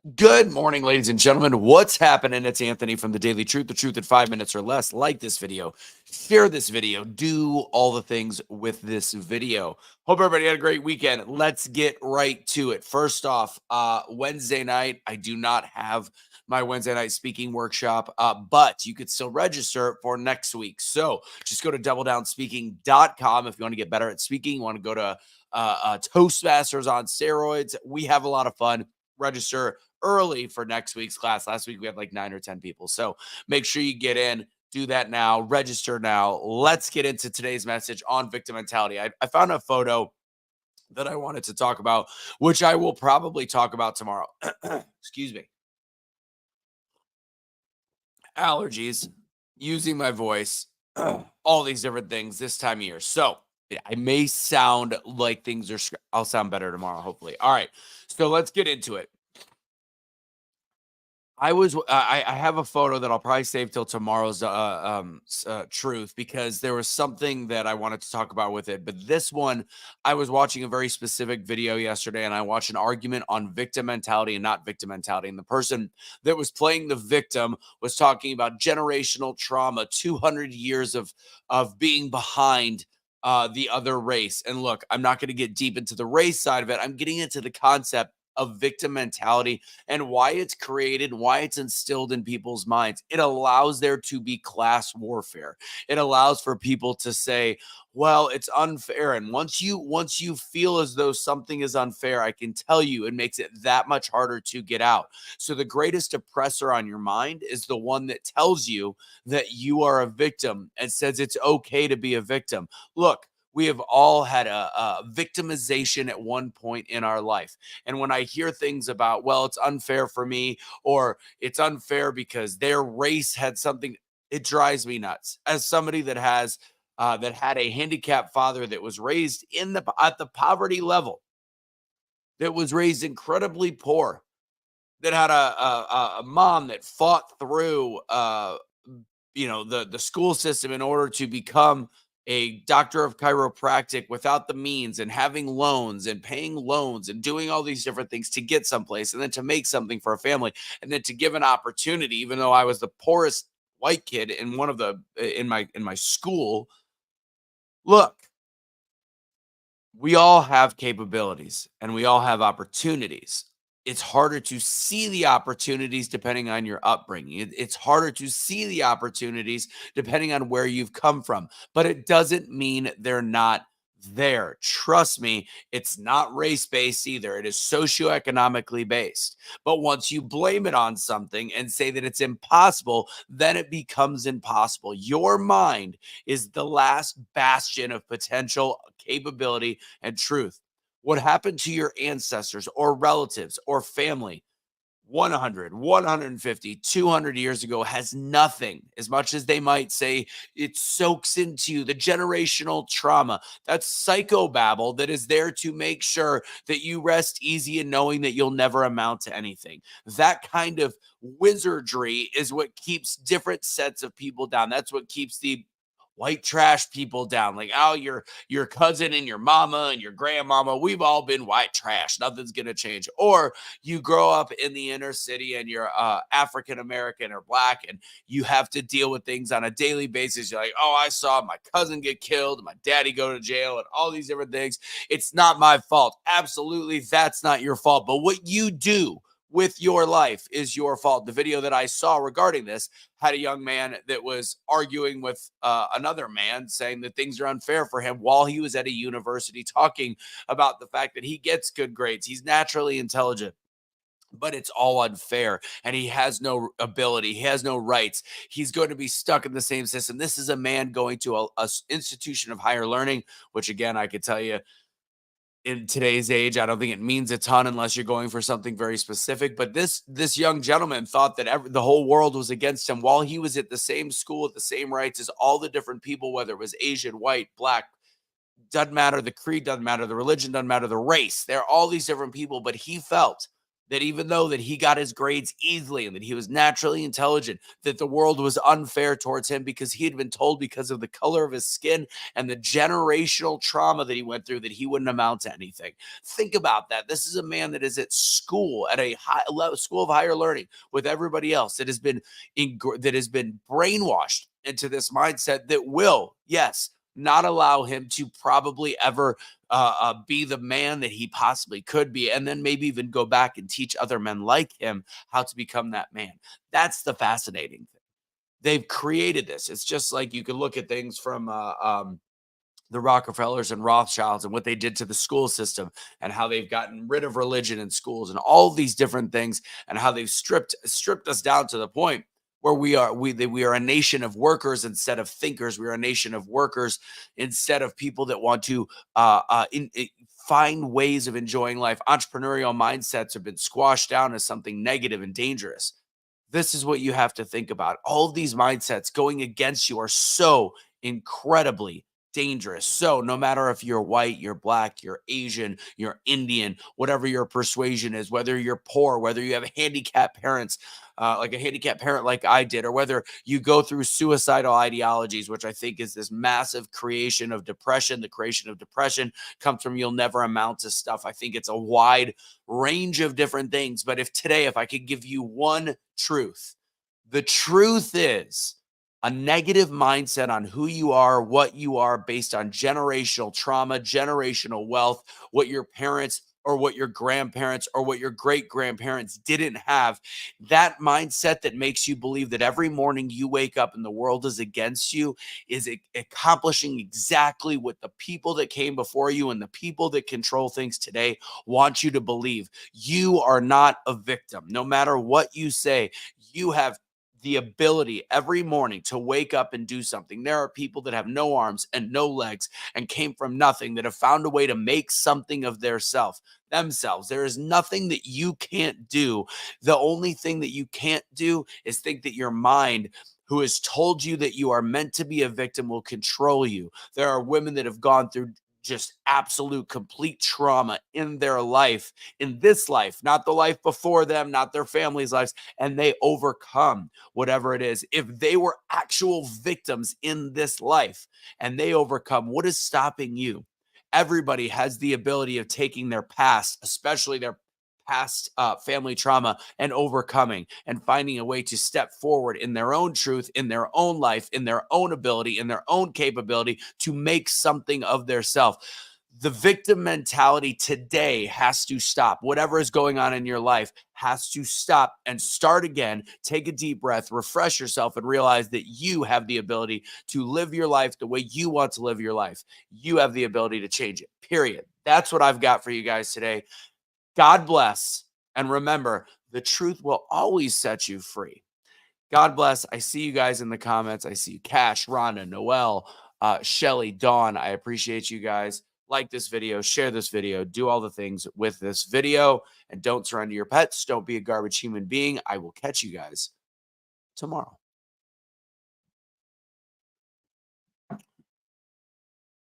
Good morning, ladies and gentlemen. What's happening? It's Anthony from the Daily Truth in 5 minutes or less. Like this video, share this video, do all the things with this video. Hope everybody had a great weekend. Let's get right to it. First off, Wednesday night, I do not have my Wednesday night speaking workshop, but you could still register for next week. So just go to doubledownspeaking.com if you want to get better at speaking. You want to go to Toastmasters on steroids. We have a lot of fun. Register early for next week's class. Last week we had like 9 or 10 people. So make sure you get in, do that now, register now. Let's get into today's message on victim mentality. I found a photo that I wanted to talk about, which I will probably talk about tomorrow. Excuse me. Allergies, using my voice, all these different things this time of year. So I may sound like things are, I'll sound better tomorrow, hopefully. All right. So let's get into it. I have a photo that I'll probably save till tomorrow's truth, because there was something that I wanted to talk about with it. But this one, I was watching a very specific video yesterday, and I watched an argument on victim mentality and not victim mentality. And the person that was playing the victim was talking about generational trauma, 200 years of being behind the other race. And look, I'm not going to get deep into the race side of it. I'm getting into the concept of victim mentality and why it's created, why it's instilled in people's minds. It allows there to be class warfare. It allows for people to say, well, it's unfair. And once you feel as though something is unfair, I can tell you it makes it that much harder to get out. So the greatest oppressor on your mind is the one that tells you that you are a victim and says it's okay to be a victim. Look, we have all had a victimization at one point in our life. And when I hear things about, well, it's unfair for me, or it's unfair because their race had something, it drives me nuts. As somebody that has that had a handicapped father that was raised at the poverty level, that was raised incredibly poor, that had a mom that fought through the school system in order to become a doctor of chiropractic without the means, and having loans and paying loans and doing all these different things to get someplace, and then to make something for a family, and then to give an opportunity, even though I was the poorest white kid in one of the in my school. Look, we all have capabilities and we all have opportunities. It's harder to see the opportunities depending on your upbringing. It's harder to see the opportunities depending on where you've come from, but it doesn't mean they're not there. Trust me, it's not race based either. It is socioeconomically based. But once you blame it on something and say that it's impossible, then it becomes impossible. Your mind is the last bastion of potential capability and truth. What happened to your ancestors or relatives or family 100, 150, 200 years ago has nothing, as much as they might say it soaks into you, the generational trauma. That's psychobabble that is there to make sure that you rest easy in knowing that you'll never amount to anything. That kind of wizardry is what keeps different sets of people down. That's what keeps the white trash people down. Like, oh, your cousin and your mama and your grandmama, we've all been white trash. Nothing's gonna change. Or you grow up in the inner city and you're African American or black, and you have to deal with things on a daily basis. You're like, oh, I saw my cousin get killed, my daddy go to jail, and all these different things. It's not my fault. Absolutely, that's not your fault. But what you do with your life is your fault. The video that I saw regarding this had a young man that was arguing with another man, saying that things are unfair for him while he was at a university, talking about the fact that he gets good grades. He's naturally intelligent, but it's all unfair, and he has no ability. He has no rights. He's going to be stuck in the same system. This is a man going to a institution of higher learning, which, again, I could tell you, in today's age, I don't think it means a ton unless you're going for something very specific. But this young gentleman thought that the whole world was against him while he was at the same school, at the same rights as all the different people, whether it was Asian, white, black, doesn't matter. The creed doesn't matter. The religion doesn't matter. The race. There are all these different people, but he felt that even though that he got his grades easily and that he was naturally intelligent, that the world was unfair towards him because he had been told because of the color of his skin and the generational trauma that he went through that he wouldn't amount to anything. Think about that. This is a man that is at school, at a school of higher learning with everybody else, that has been brainwashed into this mindset that will, yes, not allow him to probably ever be the man that he possibly could be, and then maybe even go back and teach other men like him how to become that man. That's the fascinating thing. They've created this. It's just like you could look at things from the Rockefellers and Rothschilds and what they did to the school system and how they've gotten rid of religion in schools and all these different things and how they've stripped us down to the point where we are a nation of workers instead of thinkers. We are a nation of workers instead of people that want to find ways of enjoying life. Entrepreneurial mindsets have been squashed down as something negative and dangerous. This is what you have to think about. All of these mindsets going against you are so incredibly dangerous. So, no matter if you're white, you're black, you're Asian, you're Indian, whatever your persuasion is, whether you're poor, whether you have handicapped parents, like a handicapped parent like I did, or whether you go through suicidal ideologies, which I think is this massive creation of depression. The creation of depression comes from you'll never amount to stuff. I think it's a wide range of different things. But if I could give you one truth, the truth is a negative mindset on who you are, what you are, based on generational trauma, generational wealth, what your parents or what your grandparents or what your great grandparents didn't have. That mindset that makes you believe that every morning you wake up and the world is against you is accomplishing exactly what the people that came before you and the people that control things today want you to believe. You are not a victim. No matter what you say, you have the ability every morning to wake up and do something. There are people that have no arms and no legs and came from nothing that have found a way to make something of themselves. There is nothing that you can't do. The only thing that you can't do is think that your mind, who has told you that you are meant to be a victim, will control you. There are women that have gone through just absolute complete trauma in their life, in this life, not the life before them, not their family's lives, and they overcome whatever it is. If they were actual victims in this life and they overcome, what is stopping you? Everybody has the ability of taking their past, especially their past family trauma, and overcoming and finding a way to step forward in their own truth, in their own life, in their own ability, in their own capability to make something of their self. The victim mentality today has to stop. Whatever is going on in your life has to stop and start again. Take a deep breath, refresh yourself, and realize that you have the ability to live your life the way you want to live your life. You have the ability to change it, period. That's what I've got for you guys today. God bless. And remember, the truth will always set you free. God bless. I see you guys in the comments. I see you, Cash, Rhonda, Noel, Shelly, Dawn. I appreciate you guys. Like this video, share this video, do all the things with this video, and don't surrender your pets. Don't be a garbage human being. I will catch you guys tomorrow.